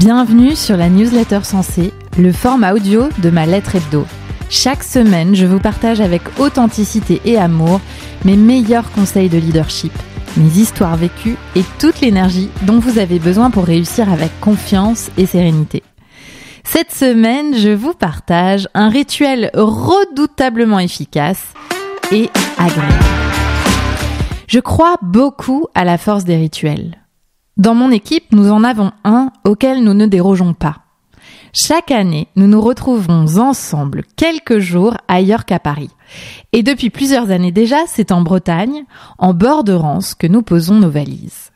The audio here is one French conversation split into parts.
Bienvenue sur la newsletter Sensée, le format audio de ma lettre hebdo. Chaque semaine, je vous partage avec authenticité et amour mes meilleurs conseils de leadership, mes histoires vécues et toute l'énergie dont vous avez besoin pour réussir avec confiance et sérénité. Cette semaine, je vous partage un rituel redoutablement efficace et agréable. Je crois beaucoup à la force des rituels. Dans mon équipe, nous en avons un auquel nous ne dérogeons pas. Chaque année, nous nous retrouvons ensemble quelques jours ailleurs qu'à Paris. Et depuis plusieurs années déjà, c'est en Bretagne, en bord de Rance, que nous posons nos valises.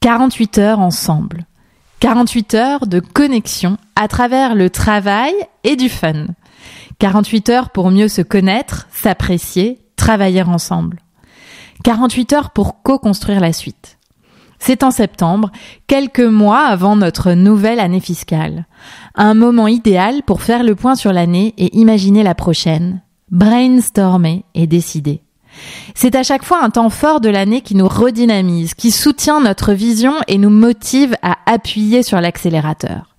48 heures ensemble. 48 heures de connexion à travers le travail et du fun. 48 heures pour mieux se connaître, s'apprécier, travailler ensemble. 48 heures pour co-construire la suite. C'est en septembre, quelques mois avant notre nouvelle année fiscale. Un moment idéal pour faire le point sur l'année et imaginer la prochaine, brainstormer et décider. C'est à chaque fois un temps fort de l'année qui nous redynamise, qui soutient notre vision et nous motive à appuyer sur l'accélérateur.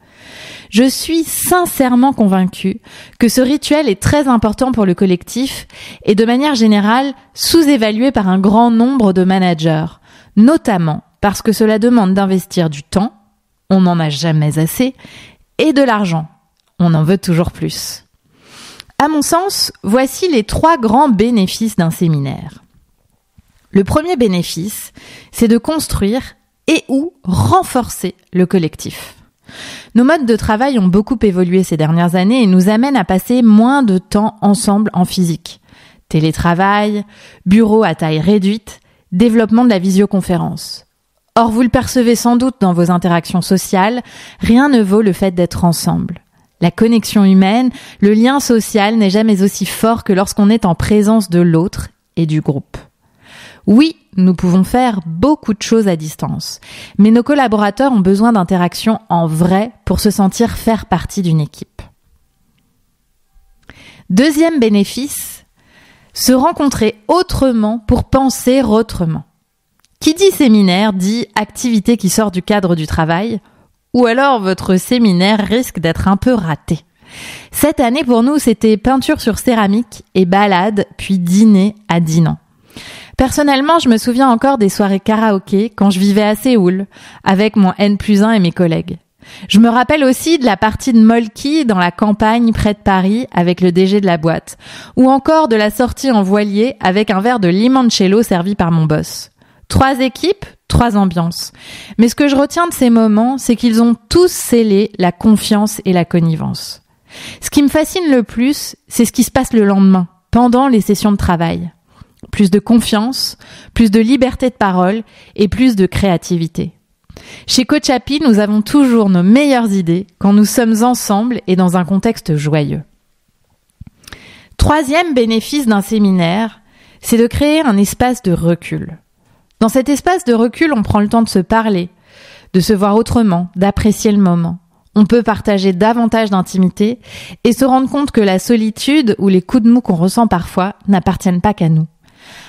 Je suis sincèrement convaincue que ce rituel est très important pour le collectif et de manière générale sous-évalué par un grand nombre de managers, notamment parce que cela demande d'investir du temps, on n'en a jamais assez, et de l'argent, on en veut toujours plus. À mon sens, voici les 3 grands bénéfices d'un séminaire. Le premier bénéfice, c'est de construire et ou renforcer le collectif. Nos modes de travail ont beaucoup évolué ces dernières années et nous amènent à passer moins de temps ensemble en physique. Télétravail, bureau à taille réduite, développement de la visioconférence. Or, vous le percevez sans doute dans vos interactions sociales, rien ne vaut le fait d'être ensemble. La connexion humaine, le lien social n'est jamais aussi fort que lorsqu'on est en présence de l'autre et du groupe. Oui, nous pouvons faire beaucoup de choses à distance, mais nos collaborateurs ont besoin d'interactions en vrai pour se sentir faire partie d'une équipe. Deuxième bénéfice, se rencontrer autrement pour penser autrement. Qui dit séminaire dit activité qui sort du cadre du travail, ou alors votre séminaire risque d'être un peu raté. Cette année pour nous, c'était peinture sur céramique et balade, puis dîner à Dinan. Personnellement, je me souviens encore des soirées karaoké quand je vivais à Séoul, avec mon N+1 et mes collègues. Je me rappelle aussi de la partie de Molki dans la campagne près de Paris avec le DG de la boîte, ou encore de la sortie en voilier avec un verre de limoncello servi par mon boss. 3 équipes, 3 ambiances. Mais ce que je retiens de ces moments, c'est qu'ils ont tous scellé la confiance et la connivence. Ce qui me fascine le plus, c'est ce qui se passe le lendemain, pendant les sessions de travail. Plus de confiance, plus de liberté de parole et plus de créativité. Chez Coach Happy, nous avons toujours nos meilleures idées quand nous sommes ensemble et dans un contexte joyeux. Troisième bénéfice d'un séminaire, c'est de créer un espace de recul. Dans cet espace de recul, on prend le temps de se parler, de se voir autrement, d'apprécier le moment. On peut partager davantage d'intimité et se rendre compte que la solitude ou les coups de mou qu'on ressent parfois n'appartiennent pas qu'à nous.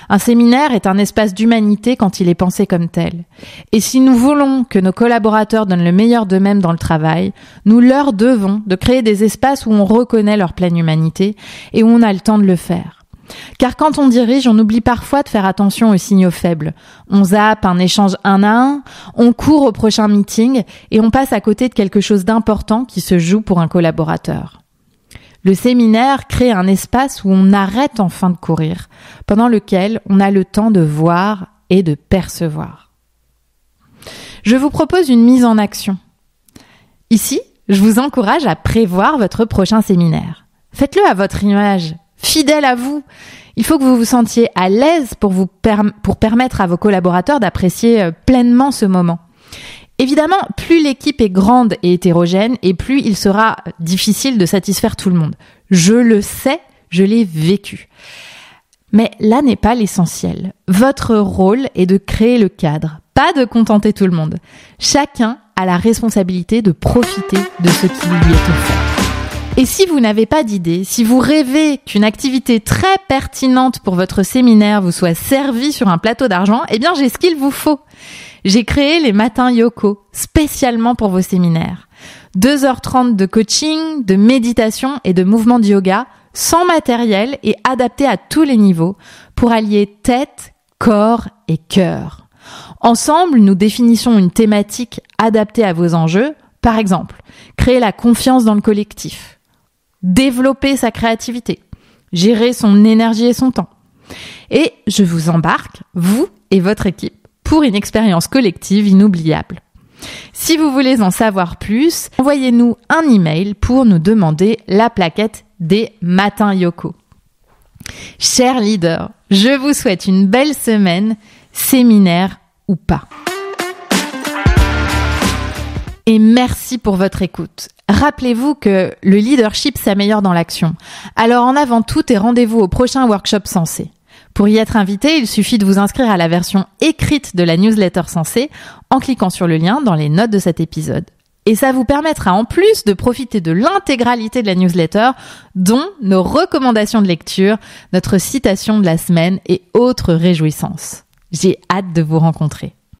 Un séminaire est un espace d'humanité quand il est pensé comme tel. Et si nous voulons que nos collaborateurs donnent le meilleur d'eux-mêmes dans le travail, nous leur devons de créer des espaces où on reconnaît leur pleine humanité et où on a le temps de le faire. Car quand on dirige, on oublie parfois de faire attention aux signaux faibles. On zappe un échange 1 à 1, on court au prochain meeting et on passe à côté de quelque chose d'important qui se joue pour un collaborateur. Le séminaire crée un espace où on arrête enfin de courir, pendant lequel on a le temps de voir et de percevoir. Je vous propose une mise en action. Ici, je vous encourage à prévoir votre prochain séminaire. Faites-le à votre image. Fidèle à vous. Il faut que vous vous sentiez à l'aise pour permettre à vos collaborateurs d'apprécier pleinement ce moment. Évidemment, plus l'équipe est grande et hétérogène, et plus il sera difficile de satisfaire tout le monde. Je le sais, je l'ai vécu. Mais là n'est pas l'essentiel. Votre rôle est de créer le cadre, pas de contenter tout le monde. Chacun a la responsabilité de profiter de ce qui lui est offert. Et si vous n'avez pas d'idée, si vous rêvez qu'une activité très pertinente pour votre séminaire vous soit servie sur un plateau d'argent, eh bien j'ai ce qu'il vous faut. J'ai créé les matins Yoko, spécialement pour vos séminaires. 2h30 de coaching, de méditation et de mouvements de yoga, sans matériel et adaptés à tous les niveaux, pour allier tête, corps et cœur. Ensemble, nous définissons une thématique adaptée à vos enjeux, par exemple, créer la confiance dans le collectif, développer sa créativité, gérer son énergie et son temps. Et je vous embarque, vous et votre équipe, pour une expérience collective inoubliable. Si vous voulez en savoir plus, envoyez-nous un email pour nous demander la plaquette des Matins Yoko. Chers leaders, je vous souhaite une belle semaine, séminaire ou pas. Et merci pour votre écoute. Rappelez-vous que le leadership s'améliore dans l'action. Alors en avant tout et rendez-vous au prochain workshop Sensé. Pour y être invité, il suffit de vous inscrire à la version écrite de la newsletter Sensé en cliquant sur le lien dans les notes de cet épisode. Et ça vous permettra en plus de profiter de l'intégralité de la newsletter, dont nos recommandations de lecture, notre citation de la semaine et autres réjouissances. J'ai hâte de vous rencontrer.